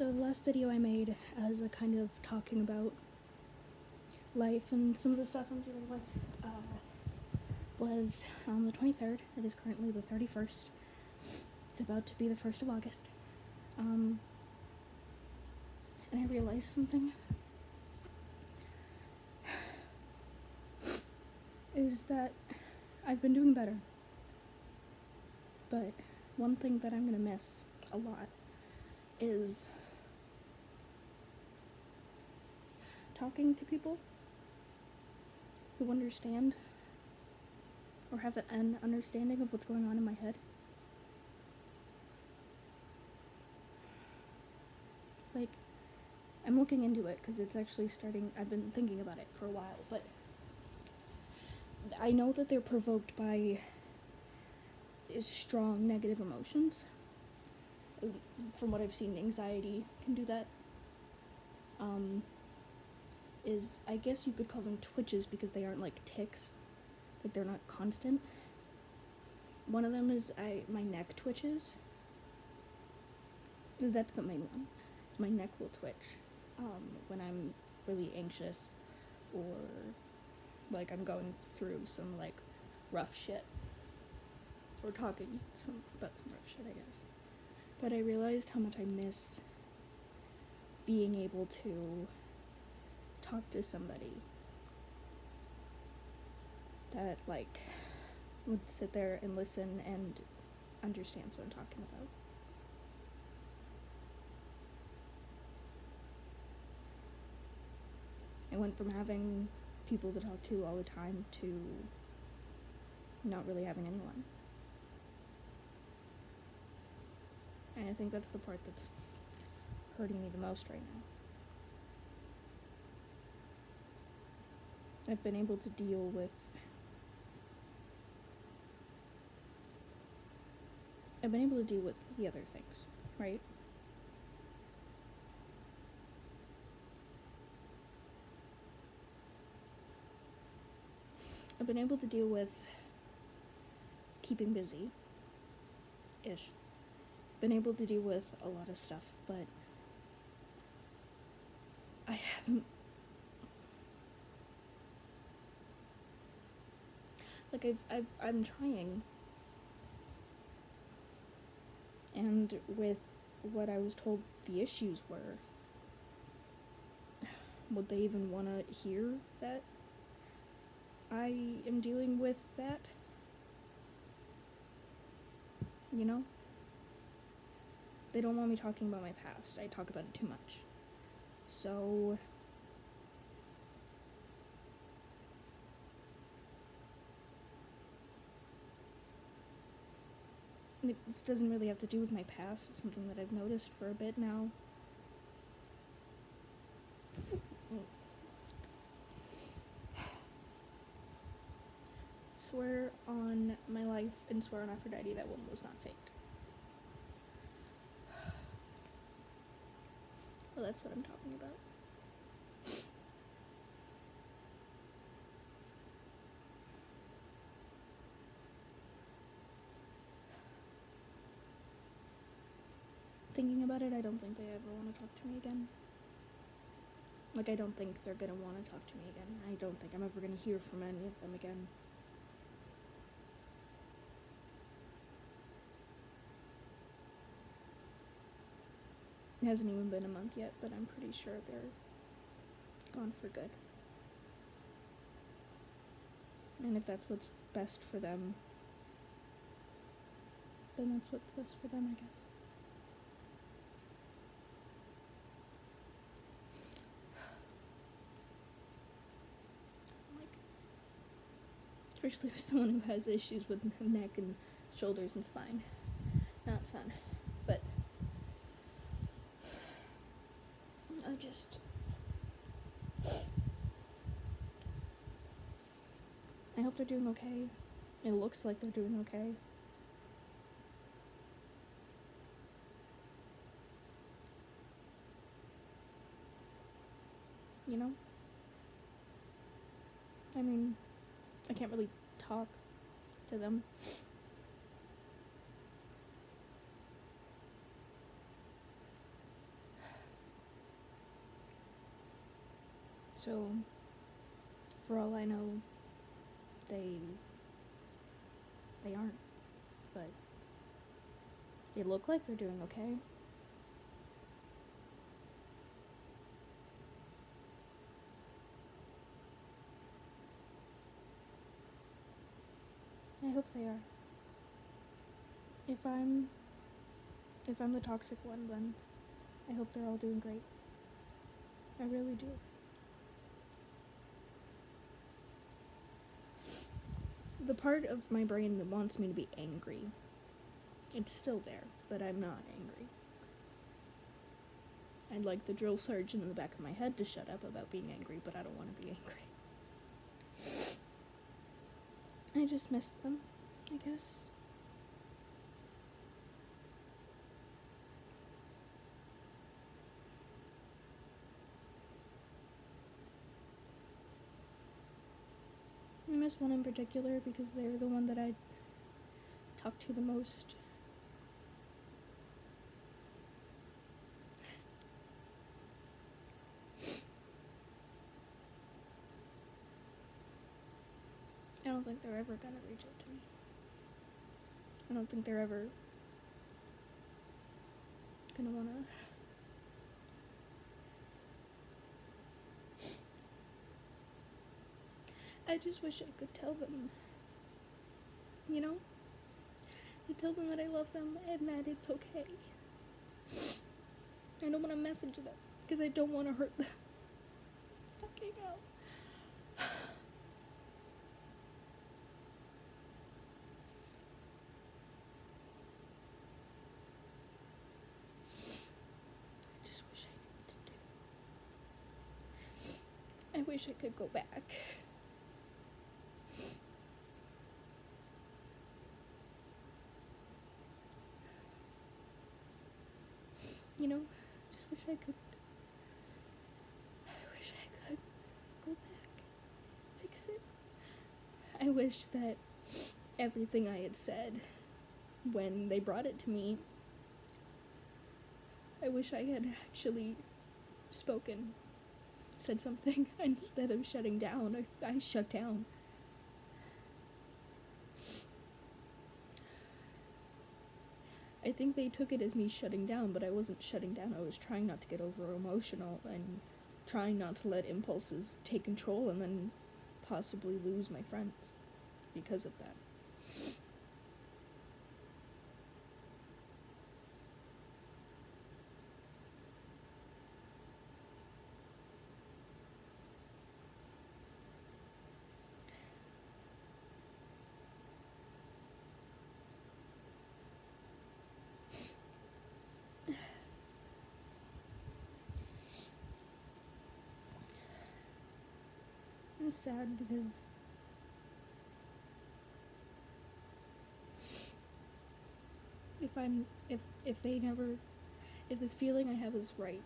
So the last video I made as a kind of talking about life and some of the stuff I'm dealing with was on the 23rd. It is currently the 31st. It's about to be the 1st of August. And I realized something. Is that I've been doing better. But one thing that I'm gonna miss a lot is talking to people who understand or have an understanding of what's going on in my head. Like, I'm looking into it because it's actually starting. I've been thinking about it for a while, but I know that they're provoked by strong negative emotions. From what I've seen, anxiety can do that. I guess you could call them twitches because they aren't like tics, like they're not constant. One of them is my neck twitches. That's the main one. My neck will twitch when I'm really anxious or like I'm going through some like rough shit or talking about some rough shit, I guess. But I realized how much I miss being able to talk to somebody that like would sit there and listen and understands what I'm talking about. I went from having people to talk to all the time to not really having anyone. And I think that's the part that's hurting me the most right now. I've been able to deal with the other things, right? I've been able to deal with keeping busy-ish. Been able to deal with a lot of stuff, but I haven't, like I'm trying, and with what I was told the issues were, would they even want to hear that I am dealing with that? You know? They don't want me talking about my past. I talk about it too much. So this doesn't really have to do with my past. It's something that I've noticed for a bit now. Swear on my life and swear on Aphrodite that one was not faked. Well, that's what I'm talking about. Thinking about it, I don't think they ever want to talk to me again. Like, I don't think they're gonna want to talk to me again. I don't think I'm ever gonna hear from any of them again. It hasn't even been a month yet, but I'm pretty sure they're gone for good. And if that's what's best for them, then that's what's best for them, I guess. Especially with someone who has issues with neck and shoulders and spine. Not fun. But I hope they're doing okay. It looks like they're doing okay. You know? I mean, I can't really talk to them. So, for all I know, they aren't, but they look like they're doing okay. I hope they are. If I'm the toxic one, then I hope they're all doing great. I really do. The part of my brain that wants me to be angry, it's still there, but I'm not angry. I'd like the drill sergeant in the back of my head to shut up about being angry, but I don't want to be angry. I just miss them, I guess. I miss one in particular because they're the one that I talk to the most. I don't think they're ever gonna reach out to me. I don't think they're ever gonna wanna. I just wish I could tell them, you know? I tell them that I love them and that it's okay. I don't want to message them because I don't want to hurt them. Fucking hell. I just wish I knew what to do. I wish I could go back. You know, I just wish I could. I wish I could go back and fix it. I wish that everything I had said when they brought it to me, I wish I had actually spoken, said something instead of shutting down. I shut down. I think they took it as me shutting down, but I wasn't shutting down. I was trying not to get over emotional and trying not to let impulses take control and then possibly lose my friends because of that. It's sad because if this feeling I have is right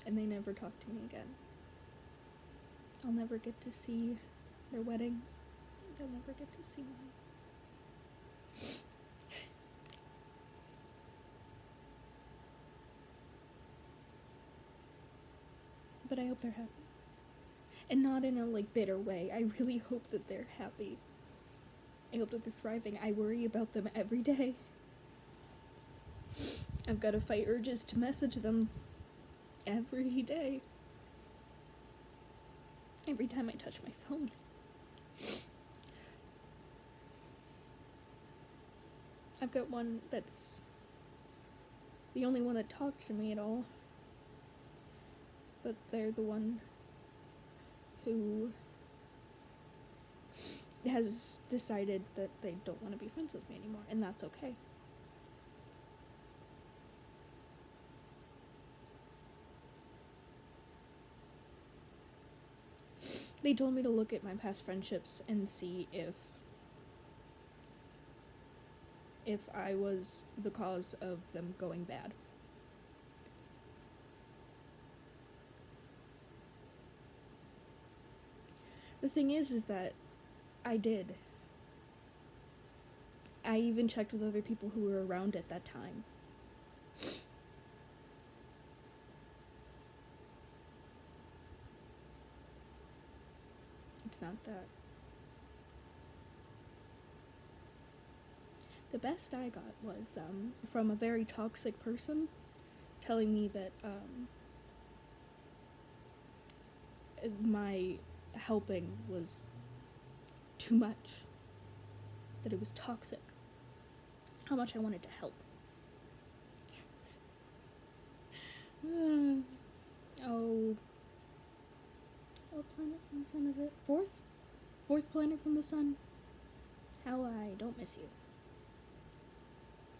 and they never talk to me again, I'll never get to see their weddings. They'll never get to see mine. But I hope they're happy. And not in a, bitter way. I really hope that they're happy. I hope that they're thriving. I worry about them every day. I've got to fight urges to message them every day. Every time I touch my phone. I've got one that's the only one that talked to me at all. But they're the one who has decided that they don't want to be friends with me anymore, and that's okay. They told me to look at my past friendships and see if I was the cause of them going bad. The thing is that I did. I even checked with other people who were around at that time. It's not that. The best I got was from a very toxic person telling me that my helping was too much, that it was toxic, how much I wanted to help. Oh, what planet from the sun is it? Fourth planet from the sun. How I don't miss you.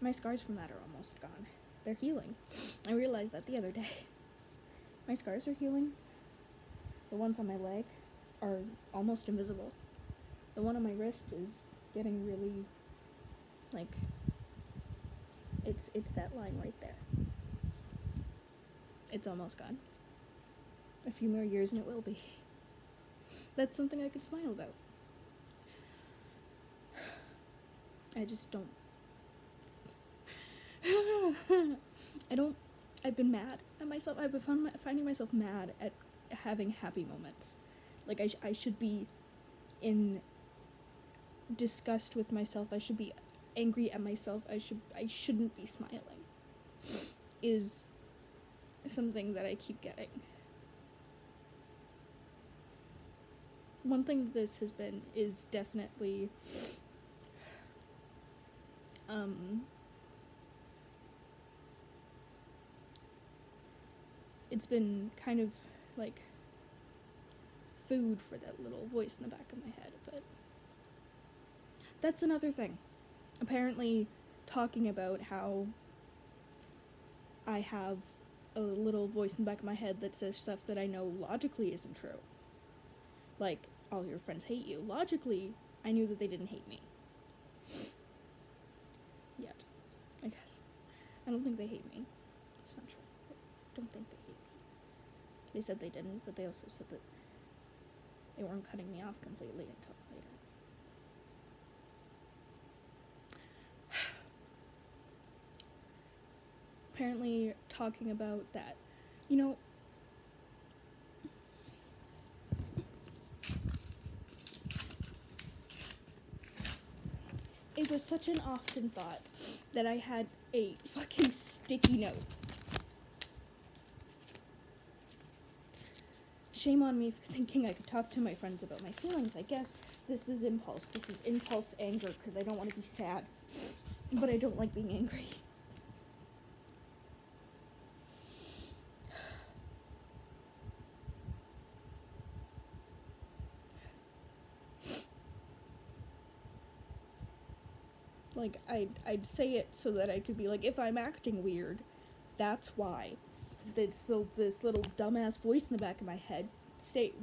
My scars from that are almost gone. They're healing. I realized that the other day. My scars are healing. The ones on my leg are almost invisible. The one on my wrist is getting really, like, it's that line right there. It's almost gone. A few more years and it will be. That's something I could smile about. I just don't. I've been mad at myself. I've been finding myself mad at having happy moments. Like, I should be in disgust with myself. I should be angry at myself. I shouldn't be smiling. Is something that I keep getting. One thing this has been is definitely it's been kind of like food for that little voice in the back of my head, but that's another thing. Apparently, talking about how I have a little voice in the back of my head that says stuff that I know logically isn't true. Like, all your friends hate you. Logically, I knew that they didn't hate me. Yet, I guess. I don't think they hate me. It's not true. I don't think they hate me. They said they didn't, but they also said that they weren't cutting me off completely until later. Apparently, talking about that, you know, it was such an often thought that I had a fucking sticky note. Shame on me for thinking I could talk to my friends about my feelings. I guess this is impulse. This is impulse anger because I don't want to be sad. But I don't like being angry. Like, I'd say it so that I could be like, if I'm acting weird, that's why. This little dumbass voice in the back of my head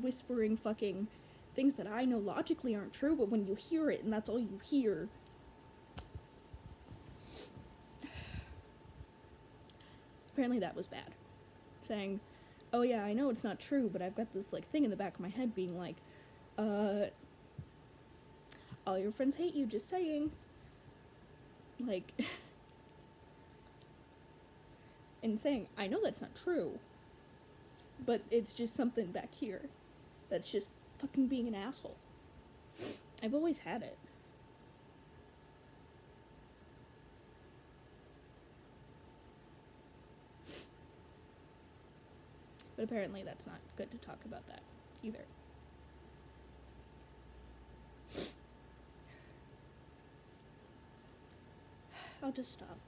whispering fucking things that I know logically aren't true, but when you hear it and that's all you hear. Apparently that was bad. Saying, oh yeah, I know it's not true, but I've got this like thing in the back of my head being like, all your friends hate you, just saying. Like, and saying, I know that's not true, but it's just something back here that's just fucking being an asshole. I've always had it. But apparently that's not good to talk about that either. I'll just stop.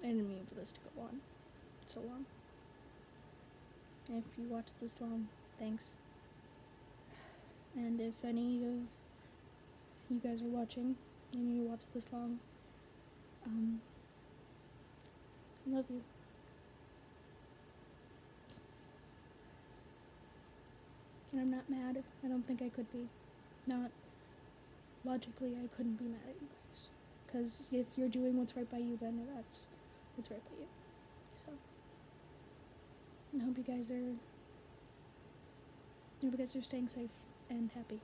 I didn't mean for this to go on so long. If you watched this long, thanks. And if any of you guys are watching and you watched this long, I love you. And I'm not mad. I don't think I could be. Not logically, I couldn't be mad at you guys. Because if you're doing what's right by you, then that's what's right by you. So, I hope you guys are staying safe and happy.